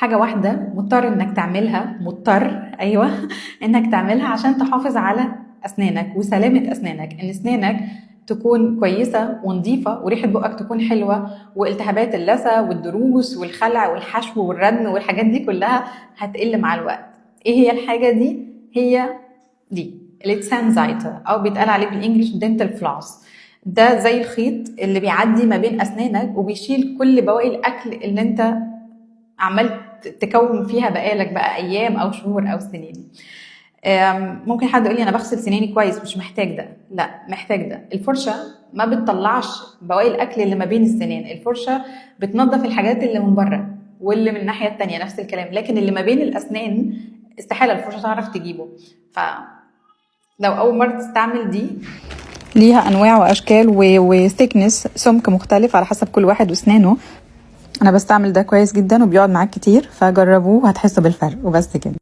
حاجة واحدة مضطر انك تعملها، مضطر ايوه انك تعملها عشان تحافظ على اسنانك وسلامة اسنانك، ان اسنانك تكون كويسة ونظيفة وريحة بقك تكون حلوة، والتهابات اللثة والضروس والخلع والحشو والردم والحاجات دي كلها هتقل مع الوقت. ايه هي الحاجة دي؟ هي دي التسانزايتا، او بيتقال عليه بالانجلش دنتال فلوس. ده زي الخيط اللي بيعدي ما بين اسنانك وبيشيل كل بواقي الاكل اللي انت عمال تكون فيها بقالك بقى ايام او شهور او سنين. ممكن حد يقول لي انا بغسل سناني كويس مش محتاج ده. لا، محتاج ده. الفرشه ما بتطلعش بواقي الاكل اللي ما بين السنان، الفرشه بتنظف الحاجات اللي من بره واللي من الناحيه التانية نفس الكلام، لكن اللي ما بين الاسنان استحاله الفرشه تعرف تجيبه. لو اول مره تستعمل دي، ليها انواع واشكال وثيكنس سمك مختلف على حسب كل واحد واسنانه. انا بستعمل ده كويس جدا وبيقعد معاك كتير، فجربوه وهتحسوا بالفرق وبس كده.